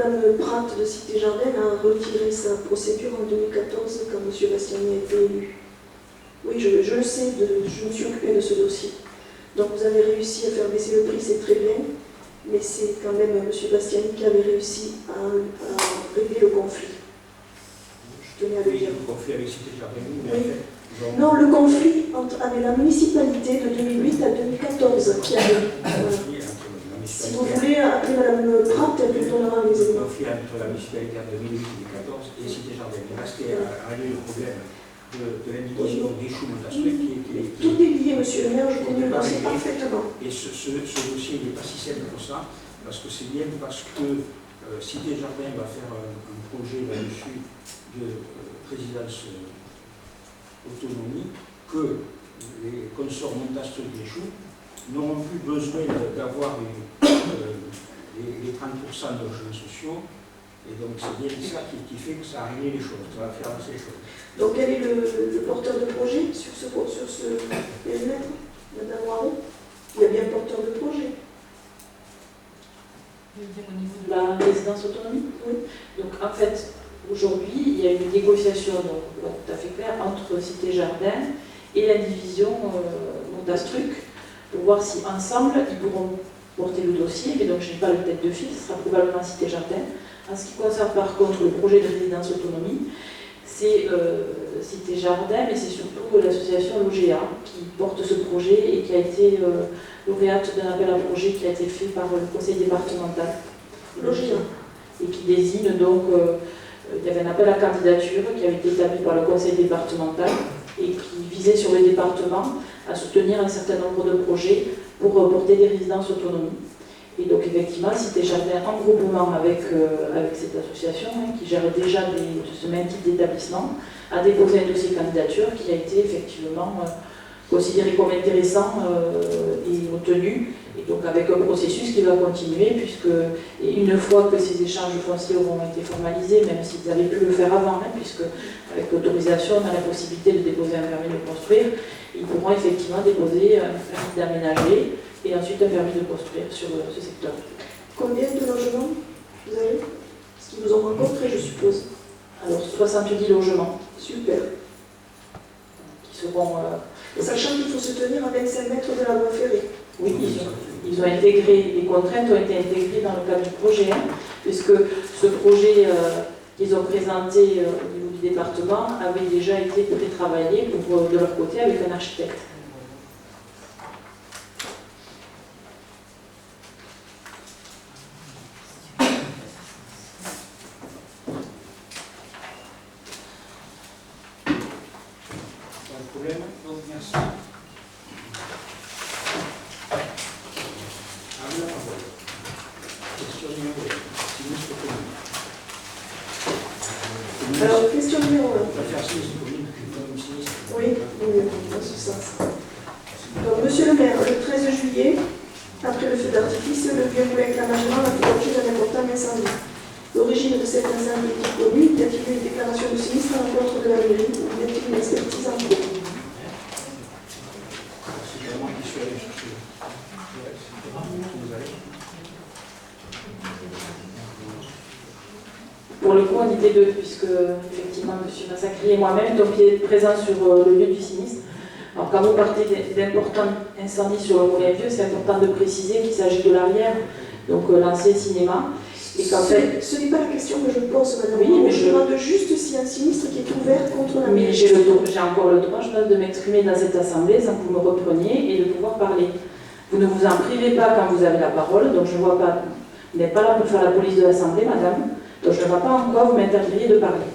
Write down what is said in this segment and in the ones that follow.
Madame Pratt de Cité Jardin a retiré sa procédure en 2014 quand M. Bastiani a été élu. Oui, je le sais, je me suis occupée de ce dossier. Donc vous avez réussi à faire baisser le prix, c'est très bien, mais c'est quand même M. Bastiani qui avait réussi à régler le conflit. Je tenais à le dire. Le conflit avec Cité Jardin, mais oui. en fait, non, le conflit avec la municipalité de 2008 à 2014 qui avait. Si vous voulez appeler Mme Pratt, elle vous donnera les éléments. Le conflit entre la municipalité en 2008 et 2014 et Cité Jardin. Il restait à régler le problème de l'indivision des choux montastrucs Tout est lié, monsieur le maire, je connais le dossier parfaitement. Et ce dossier n'est pas si simple pour ça, parce que c'est bien parce que Cité Jardin va faire un projet là-dessus de résidence autonomie, que les consorts montastrucs des choux n'auront plus besoin d'avoir les 30% de logements sociaux. Et donc c'est bien ça qui fait que ça a réglé les choses, ça va faire avancer les choses. Donc quel est le porteur de projet sur ce périmètre, Madame Waro? Il y a bien un porteur de projet. Au niveau de la résidence autonomie? Oui. Donc en fait, aujourd'hui, il y a une négociation tout à fait claire entre Cité Jardin et la division Montastruc pour voir si ensemble ils pourront porter le dossier. Mais donc je n'ai pas le tête de file, ce sera probablement Cité Jardin. En ce qui concerne par contre le projet de résidence autonomie, c'est Cité Jardin, mais c'est surtout l'association Logea qui porte ce projet et qui a été lauréate d'un appel à projet qui a été fait par le conseil départemental. Logea. Et qui désigne donc, il y avait un appel à candidature qui avait été établi par le conseil départemental et qui visait sur le département à soutenir un certain nombre de projets pour porter des résidences autonomie. Et donc effectivement, Cité Jardin, en groupement avec cette association qui gère déjà ce même type d'établissement, a déposé un dossier de candidature qui a été effectivement considéré comme intéressant et obtenu, et donc avec un processus qui va continuer, puisque une fois que ces échanges fonciers auront été formalisés, même s'ils avaient pu le faire avant, puisque avec l'autorisation, on a la possibilité de déposer un permis de construire, ils pourront effectivement déposer un permis d'aménager et ensuite un permis de construire sur ce secteur. Combien de logements vous avez? Parce qu'ils vous ont rencontré, je suppose. Alors 70 logements. Super. Qui seront... Sachant qu'il faut se tenir à 25 mètres de la voie ferrée. Oui, ils ont intégré, les contraintes ont été intégrées dans le cadre du projet 1, puisque ce projet qu'ils ont présenté au niveau du département avait déjà été pré-travaillé de leur côté avec un architecte. Alors, question numéro 1. Oui, dans ce sens. Donc, monsieur le maire, le 13 juillet, après le feu d'artifice, le vieux moulin Clamagement a fait l'objet d'un important incendie. L'origine de cet incendie est connue. Y a-t-il eu une déclaration de sinistre à l'encontre de la mairie ou y a-t-il une expertise en cours? Pour le coup, on était deux, puisque effectivement, M. Massacri et moi-même donc présents sur le lieu du sinistre. Alors, quand vous partez d'importants incendies sur le Moulin Vieux, c'est important de préciser qu'il s'agit de l'arrière, donc l'ancien cinéma. Et qu'en fait, ce n'est pas la question que je pose, madame. Oui, mais je demande juste s'il y a un sinistre qui est ouvert contre la mairie. Mais j'ai encore le droit, je pense, de m'exprimer dans cette assemblée sans que vous me repreniez et de pouvoir parler. Vous ne vous en privez pas quand vous avez la parole, donc je ne vois pas, vous n'êtes pas là pour faire la police de l'assemblée, madame. Donc je ne vois pas encore vous m'interdiriez de parler.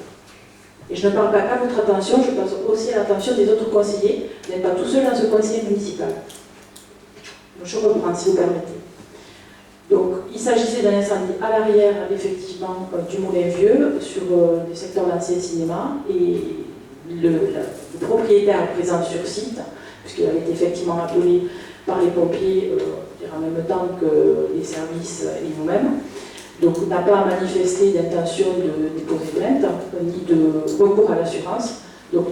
Et je ne parle pas qu'à votre attention, je pense aussi à l'attention des autres conseillers. Vous n'êtes pas tout seul dans ce conseil municipal. Donc je reprends, si vous permettez. Donc il s'agissait d'un incendie à l'arrière, effectivement, du Moulin Vieux, sur le secteur de l'ancien cinéma. Et le propriétaire présent sur site, puisqu'il avait été effectivement appelé par les pompiers en même temps que les services et nous-mêmes. Donc, n'a pas manifesté d'intention de déposer plainte, ni de recours à l'assurance. Donc,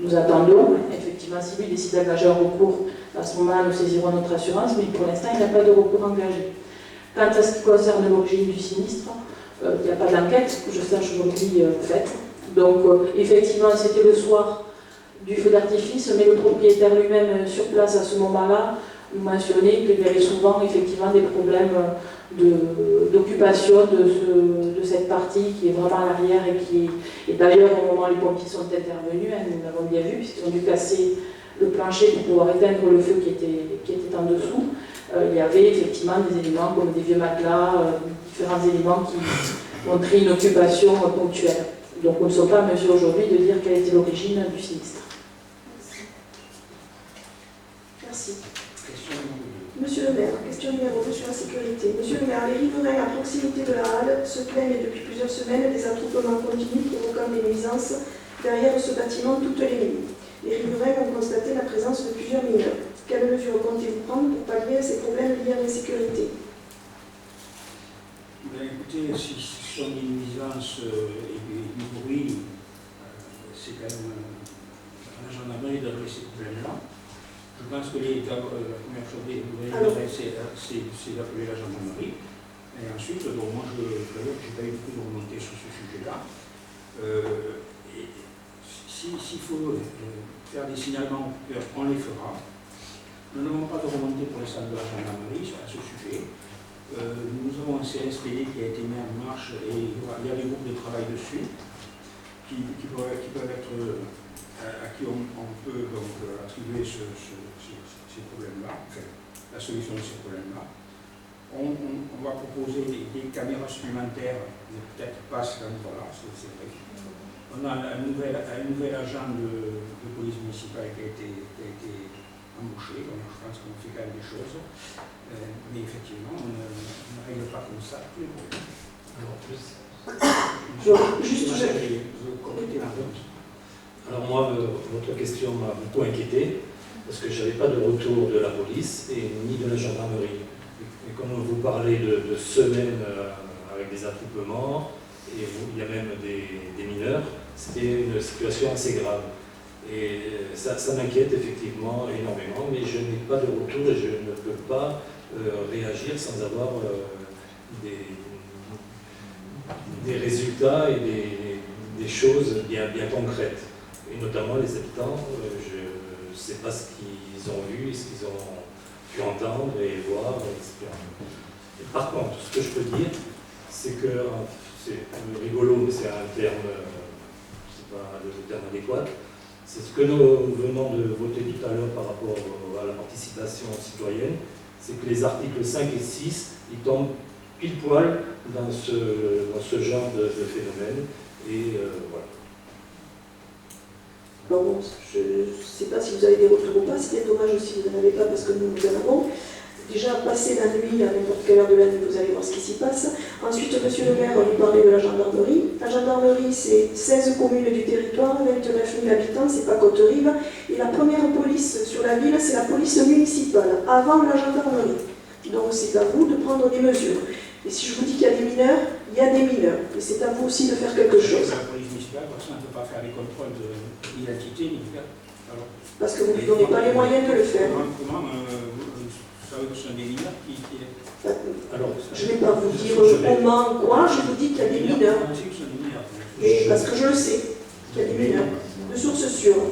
nous attendons. Effectivement, si lui décide d'engager un recours, à ce moment-là, nous saisirons notre assurance, mais pour l'instant, il n'y a pas de recours engagé. Quant à ce qui concerne l'origine du sinistre, Il n'y a pas d'enquête, que je sache aujourd'hui, faite. Donc, effectivement, c'était le soir du feu d'artifice, mais le propriétaire lui-même, sur place à ce moment-là, nous mentionnait qu'il y avait souvent, effectivement, des problèmes d'occupation de cette partie qui est vraiment à l'arrière et d'ailleurs, au moment où les pompiers sont intervenus, hein, nous l'avons bien vu, puisqu'ils ont dû casser le plancher pour pouvoir éteindre le feu qui était en dessous. Il y avait effectivement des éléments comme des vieux matelas, différents éléments qui montraient une occupation ponctuelle. Donc nous ne sommes pas en mesure aujourd'hui de dire quelle était l'origine du sinistre. Merci. Question numéro 2. Monsieur le maire, question numéro 2 sur la sécurité. Monsieur le maire, les riverains à proximité de la halle se plaignent depuis plusieurs semaines des attroupements continus provoquant des nuisances derrière ce bâtiment toutes les nuits. Les riverains ont constaté la présence de plusieurs mineurs. Quelles mesures comptez-vous prendre pour pallier à ces problèmes liés à l'insécurité? Écoutez, si ce sont des nuisances et du bruit, c'est quand même à la gendarmerie d'adresser ces problèmes-là. Je pense que la première chose que vous devez adresser, c'est d'appeler la gendarmerie. Et ensuite, donc moi, je n'ai pas eu beaucoup de remontées sur ce sujet-là. S'il faut faire des signalements, on les fera. Nous n'avons pas de remontée pour l'instant de la gendarmerie à ce sujet. Nous avons un CSPD qui a été mis en marche et il y a des groupes de travail dessus qui peuvent être à qui on peut donc attribuer ces problèmes-là, enfin, la solution de ces problèmes-là. On va proposer des caméras supplémentaires, mais peut-être pas à cet endroit-là, c'est vrai. On a un nouvel agent de police municipale qui a été embauché, donc je pense qu'on fait quand même des choses. Mais effectivement, on ne règle pas comme ça tous les problèmes. Alors, plus. Alors moi, votre question m'a beaucoup inquiété, parce que je n'avais pas de retour de la police et ni de la gendarmerie. Et comme vous parlez de semaines avec des attroupements, et il y a même des mineurs, c'était une situation assez grave. Et ça m'inquiète effectivement énormément, mais je n'ai pas de retour et je ne peux pas réagir sans avoir des résultats et des choses bien concrètes. Et notamment les habitants, je ne sais pas ce qu'ils ont vu, ce qu'ils ont pu entendre et voir, etc. Et par contre, ce que je peux dire, c'est que, c'est rigolo, mais c'est un terme, c'est pas le terme adéquat, c'est ce que nous venons de voter tout à l'heure par rapport à la participation citoyenne, c'est que les articles 5 et 6, ils tombent pile poil dans ce genre de phénomène. Et voilà. Bon, je ne sais pas si vous avez des retours ou pas, c'est dommage aussi que vous n'en avez pas parce que nous en avons. Déjà, passer la nuit, à n'importe quelle heure de la nuit, vous allez voir ce qui s'y passe. Ensuite, monsieur le maire, vous parlez de la gendarmerie. La gendarmerie, c'est 16 communes du territoire, 29 000 habitants, c'est pas Côte-Rive. Et la première police sur la ville, c'est la police municipale, avant la gendarmerie. Donc, c'est à vous de prendre des mesures. Et si je vous dis qu'il y a des mineurs, il y a des mineurs. Et c'est à vous aussi de faire quelque chose. La police municipale, parce qu'on ne peut pas faire les contrôles d'identité, ni de... Parce que vous ne donnez pas les moyens de le faire. Comment vous savez que ce sont des mineurs qui... Alors, je ne vais pas vous dire comment, quoi, je vous dis qu'il y a des mineurs. Et parce que je le sais, qu'il y a des mineurs. De sources sûres.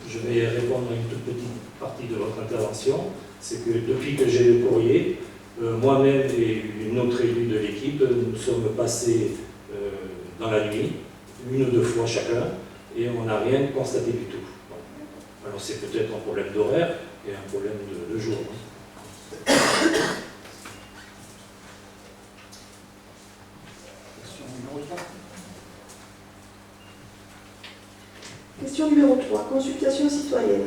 Je vais répondre à une toute petite partie de votre intervention. C'est que depuis que j'ai le courrier, moi-même et une autre élue de l'équipe, nous sommes passés dans la nuit, 1 ou 2 fois chacun, et on n'a rien constaté du tout. Alors c'est peut-être un problème d'horaire et un problème de jour. Question numéro 3. Question numéro 3, consultation citoyenne.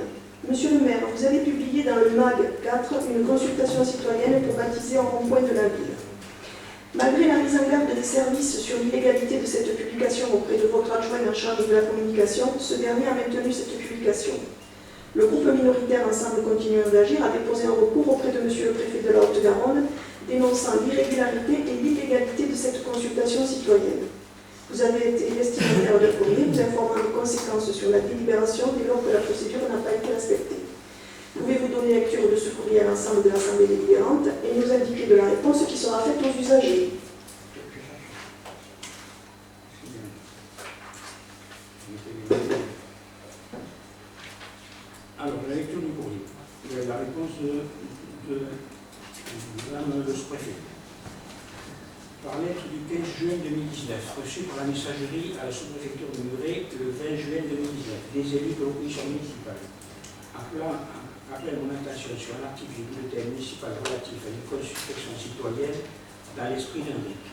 Monsieur le maire, vous avez publié dans le MAG 4 une consultation citoyenne pour baptiser un rond-point de la ville. Malgré la mise en garde des services sur l'illégalité de cette publication auprès de votre adjoint en charge de la communication, ce dernier a maintenu cette publication. Le groupe minoritaire Ensemble Continuons d'Agir a déposé un recours auprès de monsieur le préfet de la Haute-Garonne dénonçant l'irrégularité et l'illégalité de cette consultation citoyenne. Vous avez été destinataire de courrier, vous informant des conséquences sur la délibération dès lors que la procédure n'a pas été respectée. Pouvez-vous donner lecture de ce courrier à l'ensemble de l'Assemblée délibérante et nous indiquer de la réponse qui sera faite aux usagers? Alors, la lecture du courrier. La réponse de Madame le sous-préfet. Par lettre du 15 juin 2019, reçue par la messagerie à la sous-préfecture de Muret le 20 juin 2019, des élus de l'opposition municipale. Appelle mon attention sur un article du bulletin municipal relatif à une consultation citoyenne dans l'esprit d'un RIC.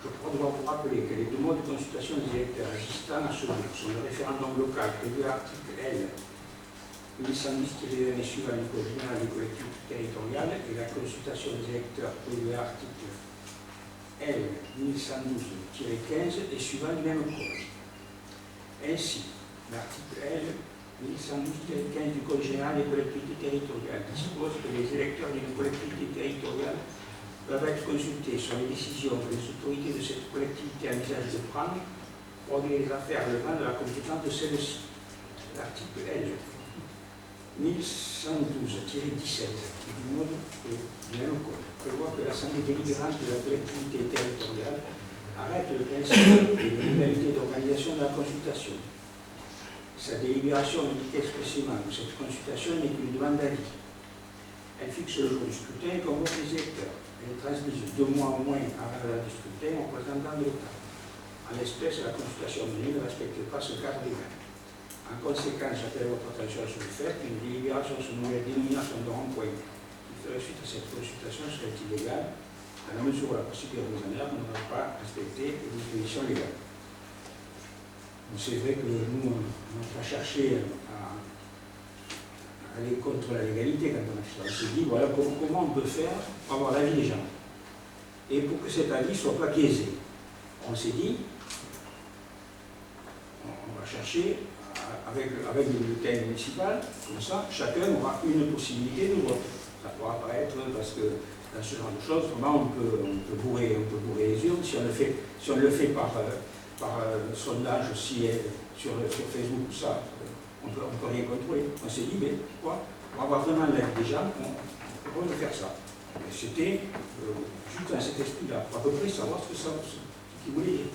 Je crois devoir vous rappeler que les deux modes de consultation des électeurs existants à ce jour sont le référendum local prévu à l'article L. 1110-1 et suivant du Code général des collectivités territoriales et la consultation des électeurs prévue à l'article L. 1112-15 et suivant du même code. Ainsi, l'article L. 1112-15 du Code général des collectivités territoriales dispose que les électeurs d'une collectivité territoriale peuvent être consultés sur les décisions que les autorités de cette collectivité envisagent de prendre pour les affaires relevant de la compétence de celle-ci. L'article L. 1112-17 du mode du même code prévoit que l'Assemblée délibérante de la collectivité territoriale arrête le principe et les modalités d'organisation de la consultation. Sa délibération indique expressément que cette consultation n'est qu'une demande d'avis. Elle fixe le jour du scrutin et convoque les électeurs. Elle transmise 2 mois au moins avant la date du scrutin au représentant de l'État. En l'espèce, la consultation menée ne respecte pas ce cadre légal. En conséquence, j'appelle votre attention sur le fait qu'une délibération sur une nouvelle dénomination de rond-point qui ferait suite à cette consultation serait illégale, à la mesure où la procédure mise en œuvre n'aura pas respecté les dispositions légales. C'est vrai que nous, on n'a pas cherché à aller contre la légalité quand on a fait ça. On s'est dit, voilà comment on peut faire pour avoir l'avis des gens. Et pour que cet avis ne soit pas biaisé. On s'est dit, on va chercher avec le bulletin municipal, comme ça, chacun aura une possibilité de vote. Ça pourra apparaître, parce que dans ce genre de choses, vraiment, on peut bourrer les urnes. Si on le fait par sondage aussi sur Facebook, ça, on peut rien contrôler. On s'est dit, mais quoi, pour avoir vraiment l'aide des gens, on peut faire ça. Et c'était juste dans cet esprit-là, pour à peu près savoir ce qu'ils voulaient dire.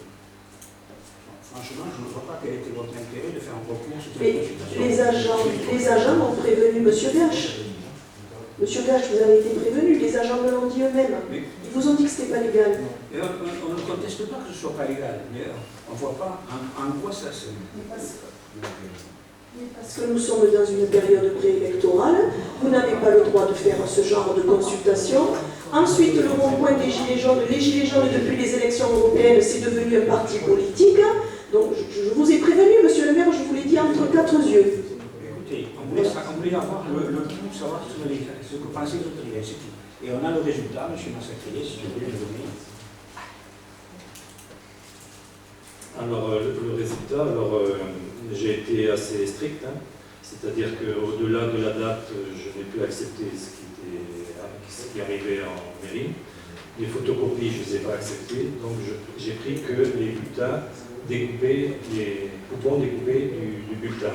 Franchement, je ne vois pas quel était votre intérêt de faire un recours sur cette consultation. Les agents ont prévenu M. Gache. M. Gache, vous avez été prévenu, les agents me l'ont dit eux-mêmes. Ils vous ont dit que ce n'était pas légal. On ne conteste pas que ce ne soit pas légal, mais on ne voit pas en quoi ça se... Parce que nous sommes dans une période préélectorale, vous n'avez pas le droit de faire ce genre de consultation. Ensuite, le rond-point des Gilets jaunes, les Gilets jaunes depuis les élections européennes, c'est devenu un parti politique. Donc, je vous ai prévenu, monsieur le maire, je vous l'ai dit entre 4 yeux. Écoutez, on voulait avoir le tout, savoir ce que pensaient les autorités, c'est tout. Et on a le résultat, monsieur Massacré, si vous voulez le donner. Alors, le résultat, j'ai été assez strict, hein, c'est-à-dire qu'au-delà de la date, je n'ai pu accepter ce qui arrivait en mairie. Les photocopies, je ne les ai pas acceptées, donc j'ai pris que les bulletins découpés, les coupons découpés du bulletin.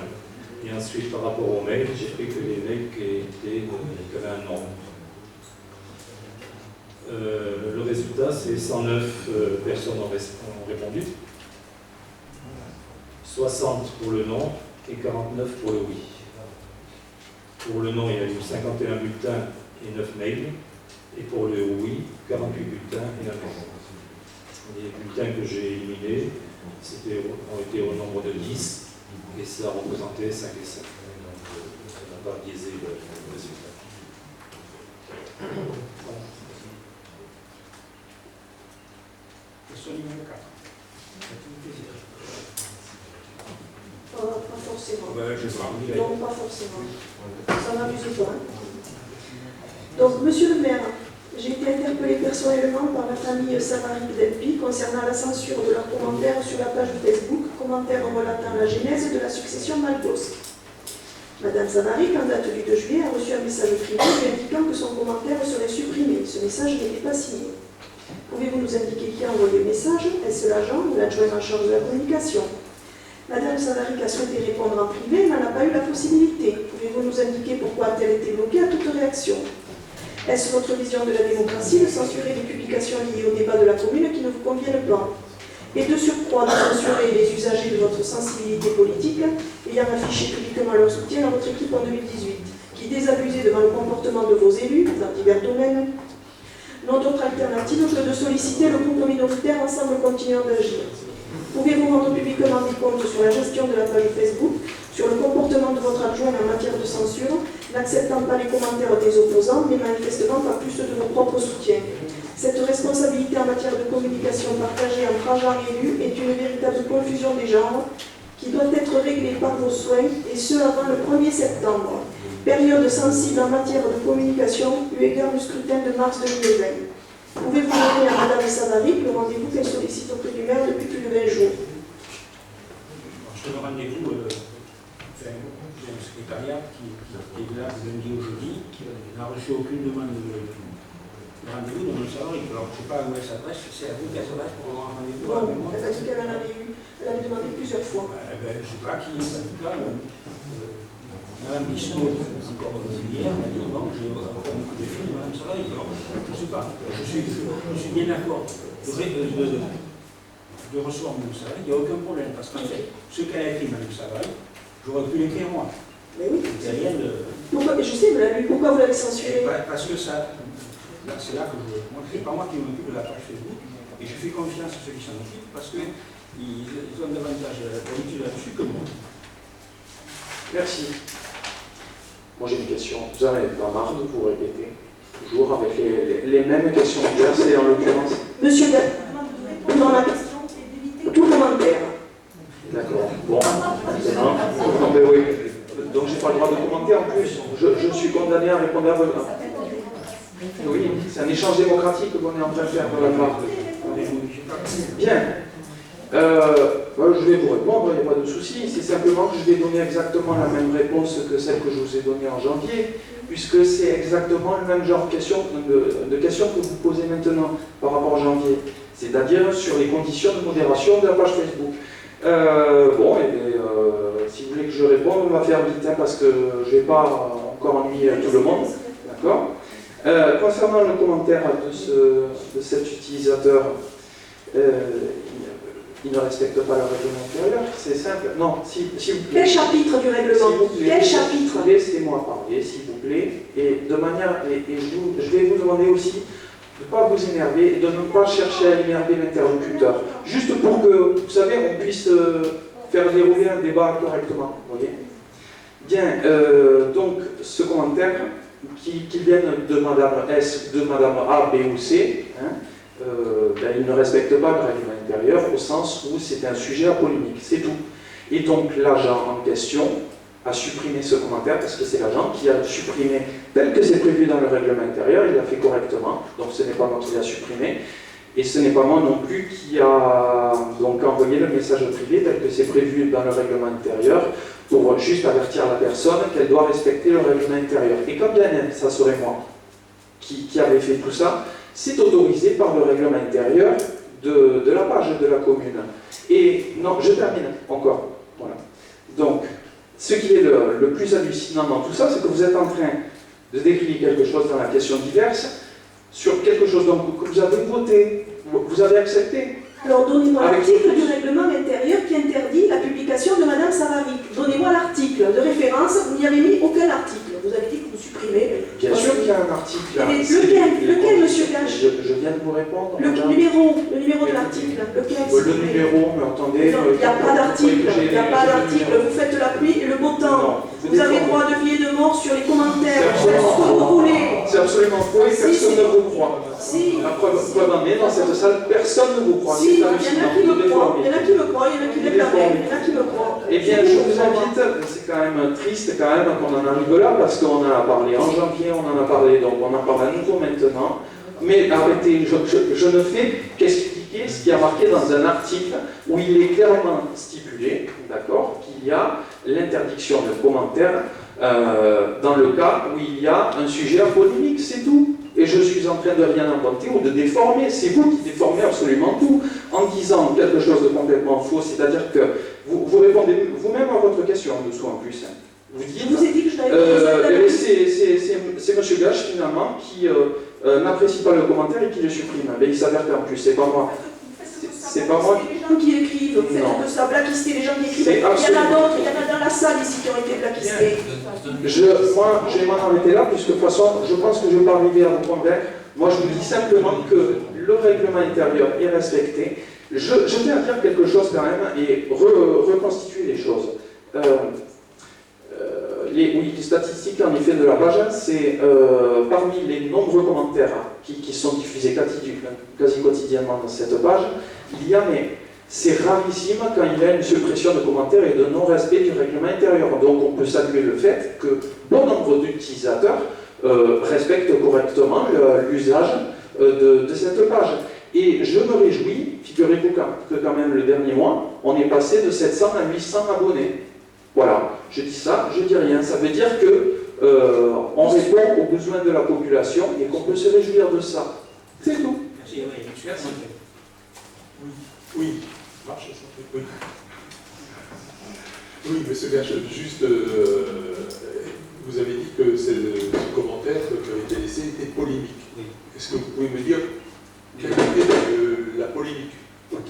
Et ensuite, par rapport aux mails, j'ai pris que les mails qui avaient un nom. Le résultat, c'est 109 personnes ont répondu. 60 pour le non et 49 pour le oui. Pour le non, il y a eu 51 bulletins et 9 mails. Et pour le oui, 48 bulletins et 1 mail. Les bulletins que j'ai éliminés ont été au nombre de 10 et ça représentait 5 et 5. Donc, ça n'a pas biaisé le résultat. Voilà. Question numéro 4. Pas forcément. Je Non, pas forcément. Ça n'abuse pas. Donc, monsieur le maire, j'ai été interpellée personnellement par la famille Savary d'Elpi concernant la censure de leurs commentaires sur la page Facebook, commentaires relatant la genèse de la succession Malbos. Madame Savary, en date du 2 juillet, a reçu un message privé lui indiquant que son commentaire serait supprimé. Ce message n'était pas signé. Pouvez-vous nous indiquer qui a envoyé le message? Est-ce l'agent ou l'adjoint en charge de la communication? Madame Savary a souhaité répondre en privé, mais n'a pas eu la possibilité. Pouvez-vous nous indiquer pourquoi a-t-elle été bloquée à toute réaction? Est-ce votre vision de la démocratie de censurer les publications liées au débat de la commune qui ne vous conviennent pas? et de surcroît de censurer les usagers de votre sensibilité politique ayant affiché publiquement leur soutien à votre équipe en 2018, qui désabusait devant le comportement de vos élus dans divers domaines. Notre autre alternative que de solliciter le groupe minoritaire Ensemble Continuons d'Agir. Pouvez-vous rendre publiquement des comptes sur la gestion de la page Facebook, sur le comportement de votre adjoint en matière de censure, n'acceptant pas les commentaires des opposants, mais manifestement pas plus de vos propres soutiens. Cette responsabilité en matière de communication partagée entre agents et élus est une véritable confusion des genres qui doit être réglée par vos soins, et ce avant le 1er septembre, période sensible en matière de communication eu égard au scrutin de mars 2020. Pouvez-vous donner à Mme Savary le rendez-vous qu'elle sollicite auprès du maire depuis plus de 20 jours? Je te rendez-vous, j'ai un secrétariat qui est là lundi au jeudi, qui n'a reçu aucune demande de rendez-vous, donc Savary. Alors je ne sais pas où elle s'adresse, c'est à vous qu'elle s'adresse pour avoir un rendez-vous avec moi. Elle a dit qu'elle en avait eu, elle avait demandé plusieurs fois. Je ne sais pas qui, en tout cas, Madame Bisnaud, encore hier, m'a dit bon, j'ai encore un coup de fil, Madame Savary. Alors, je ne sais pas, je suis bien d'accord de recevoir Mme Savary, il n'y a aucun problème, parce qu'en fait, ce qu'elle a écrit, Mme Savary, j'aurais pu l'écrire moi. Mais oui. C'est rien de. Pourquoi, je sais, vous l'avez lu, pourquoi vous l'avez censuré? Parce que ça, c'est là que moi, c'est pas moi qui m'occupe de la page Facebook, et je fais confiance à ceux qui s'en occupent, parce qu'ils ont davantage d'habitude là-dessus que moi. Merci. Moi j'ai une question. Vous n'en avez pas marre de vous répéter toujours avec les mêmes questions diverses, en l'occurrence? Monsieur Gall, dans la question, tout commentaire. D'accord. Bon. Non, mais oui. Donc j'ai pas le droit de commenter en plus. Je suis condamné à répondre à votre. Oui, c'est un échange démocratique qu'on est en train de faire dans la part. Bien. Je vais vous répondre, il n'y a pas de souci. C'est simplement que je vais donner exactement la même réponse que celle que je vous ai donnée en janvier, puisque c'est exactement le même genre de questions que vous posez maintenant par rapport à janvier, c'est-à-dire sur les conditions de modération de la page Facebook. Si vous voulez que je réponde, on va faire vite, parce que je ne vais pas encore ennuyer tout le monde. D'accord. Concernant le commentaire de cet utilisateur, il ne respecte pas le règlement intérieur, c'est simple. Non, s'il vous plaît. Quel chapitre du règlement? Quel chapitre? Laissez-moi parler, s'il vous plaît. Et de manière, je vais vous demander aussi de ne pas vous énerver et de ne pas chercher à énerver l'interlocuteur. Juste pour que, vous savez, on puisse faire dérouler un débat correctement. Vous voyez? Bien, donc ce commentaire, qu'il vienne de Madame S, de Madame A, B ou C, il ne respecte pas le règlement intérieur au sens où c'est un sujet à polémique, c'est tout. Et donc l'agent en question a supprimé ce commentaire parce que c'est l'agent qui a supprimé tel que c'est prévu dans le règlement intérieur, il l'a fait correctement, donc ce n'est pas moi qui l'a supprimé, et ce n'est pas moi non plus qui a donc envoyé le message privé tel que c'est prévu dans le règlement intérieur pour juste avertir la personne qu'elle doit respecter le règlement intérieur. Et comme bien ça serait moi qui avait fait tout ça, c'est autorisé par le règlement intérieur de la page de la commune. Et non, je termine encore. Voilà. Donc, ce qui est le plus hallucinant dans tout ça, c'est que vous êtes en train de décrire quelque chose dans la question diverse, sur quelque chose donc, que vous avez voté, vous avez accepté. Alors donnez-moi l'article du règlement intérieur qui interdit la publication de Madame Savary. Donnez-moi l'article de référence, vous n'y avez mis aucun article. Vous avez dit que vous supprimez. Bien sûr qu'il y a un article. Lequel, monsieur Gache? Je viens de vous répondre. Le numéro de l'article. Le numéro, mais attendez. Il n'y a pas d'article. Il n'y a pas d'article. Vous faites la pluie et le beau temps. Vous avez droit de vie et de mort sur les commentaires. Vous faites ce que vous voulez. C'est absolument faux et personne ne vous croit. Si. La preuve en est, dans cette salle, personne ne vous croit. Si, il y en a qui me croient, il y en a qui me croient, il y en a qui lèvent la main, il y en a qui me croient. Eh bien, je vous invite, c'est quand même triste quand même qu'on en arrive là, parce qu'on en a parlé en janvier, on en a parlé, donc on en parle à nouveau maintenant. Mais arrêtez, je ne fais qu'expliquer ce qui a marqué dans un article où il est clairement stipulé, d'accord, qu'il y a l'interdiction de commentaires dans le cas où il y a un sujet à polémique, c'est tout. Et je suis en train de rien inventer ou de déformer. C'est vous qui déformez absolument tout en disant quelque chose de complètement faux. C'est-à-dire que vous répondez vous-même à votre question en dessous en plus. Vous dites, je vous ai dit que je n'avais c'est M. Gache finalement qui n'apprécie pas le commentaire et qui le supprime. Mais il s'avère qu'en plus, c'est pas moi. C'est pas moi. Les gens qui écrivent, faites Non. que ça, blacklister les gens qui écrivent. C'est Il y en a absolument- d'autres, il y en a dans la salle ici qui ont été blacklistés. Moi, je vais m'en arrêter là, puisque de toute façon, je pense que je ne vais pas arriver à vous convaincre. Moi, je vous dis simplement que le règlement intérieur est respecté. Je tiens à dire quelque chose quand même et reconstituer les choses. Les statistiques en effet de la page, c'est parmi les nombreux commentaires qui sont diffusés quasi quotidiennement dans cette page, il y a, mais c'est rarissime quand il y a une suppression de commentaires et de non-respect du règlement intérieur. Donc on peut saluer le fait que bon nombre d'utilisateurs respectent correctement l'usage de cette page. Et je me réjouis, figurez-vous que quand même le dernier mois, on est passé de 700 à 800 abonnés. Voilà, je dis ça, je dis rien. Ça veut dire qu'on répond aux besoins de la population et qu'on peut se réjouir de ça. C'est tout. Merci, merci. Oui. Marche, oui. Oui, monsieur Berge, juste, vous avez dit que ce commentaire qui a été laissé était polémique. Oui. Est-ce que vous pouvez me dire quelle était la polémique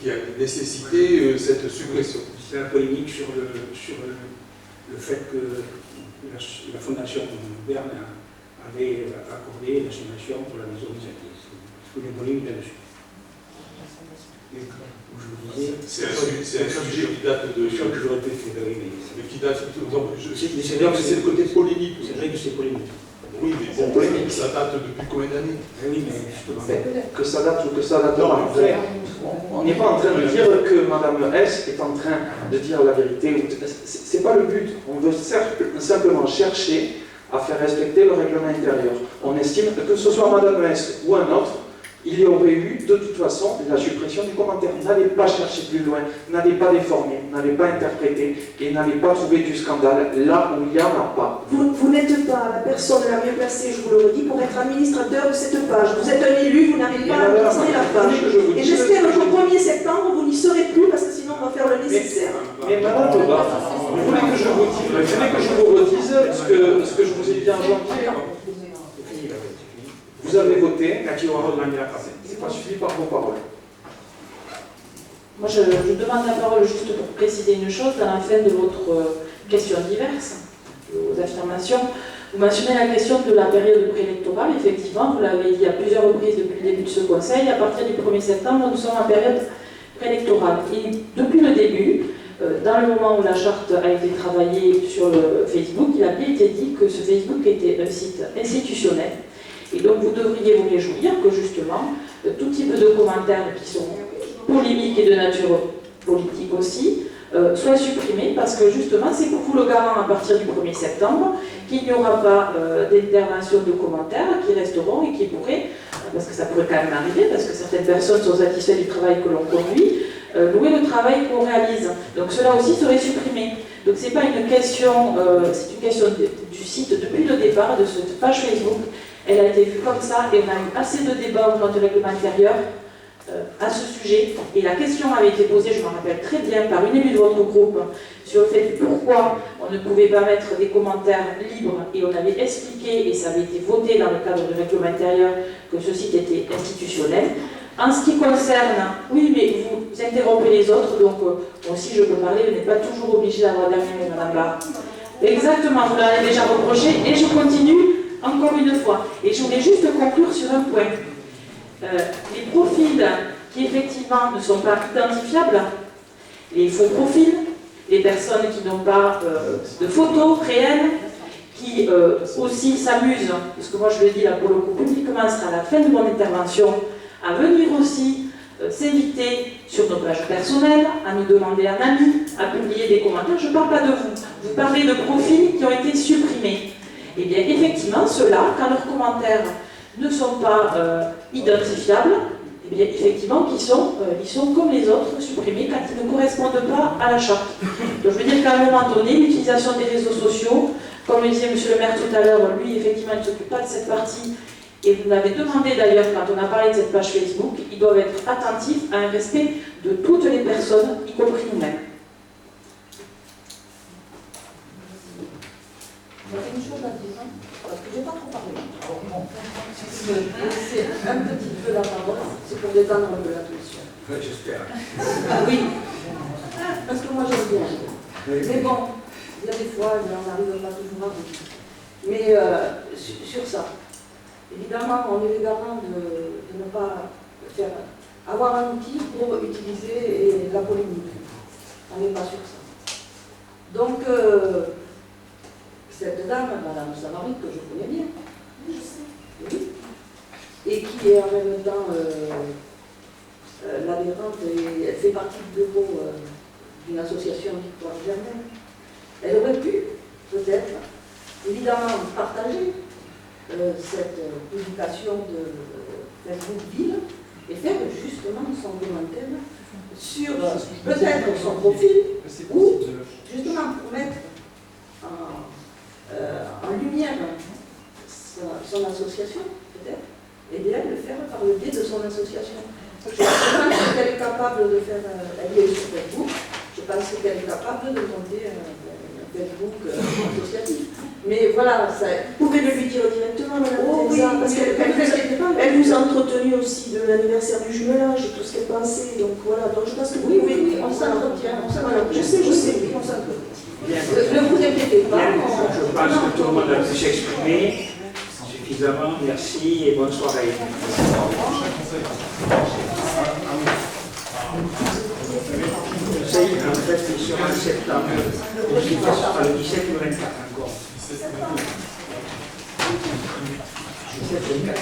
qui a nécessité cette suppression? C'est la polémique sur le fait que la Fondation Berne avait accordé l'assignation pour la maison des acquis. Il y a une polémique là-dessus. C'est un sujet qui date de... Je que j'aurais pu faire, mais qui date de... Non, c'est le côté polémique. C'est vrai que c'est polémique. Oui, mais bon, ça date depuis combien d'années? Oui, mais justement. Que ça date ou que ça date pas. On n'est pas en train de dire que Mme S est en train de dire la vérité. C'est pas le but. On veut simplement chercher à faire respecter le règlement intérieur. On estime que ce soit Mme S ou un autre, il y aurait eu de toute façon la suppression du commentaire. N'allez pas chercher plus loin, n'allez pas déformer, n'allez pas interpréter et n'allez pas trouver du scandale là où il n'y en a pas. Vous n'êtes pas la personne la mieux placée, je vous le redis, pour être administrateur de cette page. Vous êtes un élu, vous n'avez pas à administrer la page. Et j'espère qu'au 1er septembre, vous n'y serez plus, parce que sinon on va faire le nécessaire. Mais Madame Toba, vous voulez que je vous redise ce que je vous ai dit en janvier? Vous avez voté, c'est pas suivi par vos paroles. Moi, je demande la parole juste pour préciser une chose. Dans la fin de votre question diverse, vos affirmations, vous mentionnez la question de la période préélectorale. Effectivement, vous l'avez dit à plusieurs reprises depuis le début de ce conseil. À partir du 1er septembre, nous sommes en période préélectorale. Et depuis le début, dans le moment où la charte a été travaillée sur le Facebook, il a bien été dit que ce Facebook était un site institutionnel. Et donc vous devriez vous réjouir que justement, tout type de commentaires qui sont polémiques et de nature politique aussi, soient supprimés parce que justement c'est pour vous le garant à partir du 1er septembre qu'il n'y aura pas d'intervention de commentaires qui resteront et qui pourraient, parce que ça pourrait quand même arriver, parce que certaines personnes sont satisfaites du travail que l'on conduit, louer le travail qu'on réalise. Donc cela aussi serait supprimé. Donc c'est pas une question, c'est une question du site depuis le départ de cette page Facebook. Elle a été vue comme ça et on a eu assez de débats au plan du règlement intérieur à ce sujet. Et la question avait été posée, je m'en rappelle très bien, par une élue de votre groupe sur le fait pourquoi on ne pouvait pas mettre des commentaires libres. Et on avait expliqué, et ça avait été voté dans le cadre du règlement intérieur, que ce site était institutionnel. En ce qui concerne, oui, mais vous interrompez les autres, donc moi aussi je peux parler, vous n'êtes pas toujours obligé d'avoir dernier mot, Madame Barre. Exactement, vous l'avez déjà reproché, et je continue. Encore une fois, et je voulais juste conclure sur un point. Les profils qui effectivement ne sont pas identifiables, les faux profils, les personnes qui n'ont pas de photos réelles, qui aussi s'amusent, parce que moi je le dis là pour le coup publiquement, ce sera la fin de mon intervention, à venir aussi s'inviter sur nos pages personnelles, à nous demander un ami, à publier des commentaires. Je ne parle pas de vous, vous parlez de profils qui ont été supprimés. Eh bien, effectivement, ceux-là, quand leurs commentaires ne sont pas identifiables, eh bien, effectivement, ils sont comme les autres, supprimés quand ils ne correspondent pas à la charte. Donc, je veux dire qu'à un moment donné, l'utilisation des réseaux sociaux, comme le disait M. le maire tout à l'heure, lui, effectivement, il ne s'occupe pas de cette partie, et vous l'avez demandé d'ailleurs quand on a parlé de cette page Facebook, ils doivent être attentifs à un respect de toutes les personnes, y compris nous-mêmes. J'avais une chose à dire, parce que je n'ai pas trop parlé. Alors bon, si vous me laissez un petit peu la parole, c'est pour détendre un peu l'attention. J'espère. Oui, parce que moi j'aime bien. Oui. Mais bon, il y a des fois, on n'arrive pas toujours à bout. Mais sur ça, évidemment, on est les garants de ne pas avoir un outil pour utiliser la polémique. On n'est pas sur ça. Donc, cette dame, Madame Savary, que je connais bien, Je sais. oui, et qui est en même temps l'adhérente, et elle fait partie du bureau d'une association Victoire Germaine. Elle aurait pu, peut-être, évidemment, partager cette publication de Facebook Ville et faire justement son commentaire sur peut-être son profil ou justement pour mettre en lumière son association, peut-être, et bien le faire par le biais de son association. Je pense qu'elle est capable de faire, elle est sur Facebook, je pense qu'elle est capable de monter un Facebook associatif. Mais voilà, ça... Vous pouvez le lui dire directement, Madame Oh, oui, Tenza, parce mais qu'elle vous a entretenu aussi de l'anniversaire du jumelage, tout ce qu'elle pensait, donc voilà, donc je pense que vous Oui, pouvez... oui, on s'entretient, Voilà, je sais, oui, on s'entretient. Bien. Ne vous inquiétez pas. Bien. Je pense que tout le monde a pu s'exprimer suffisamment. Merci et bonne soirée. En fait, il sera en septembre. Le 17 ou le 24 encore. 17 ou 24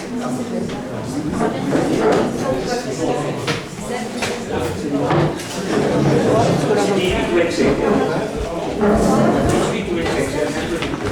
septembre. 18 ou 25.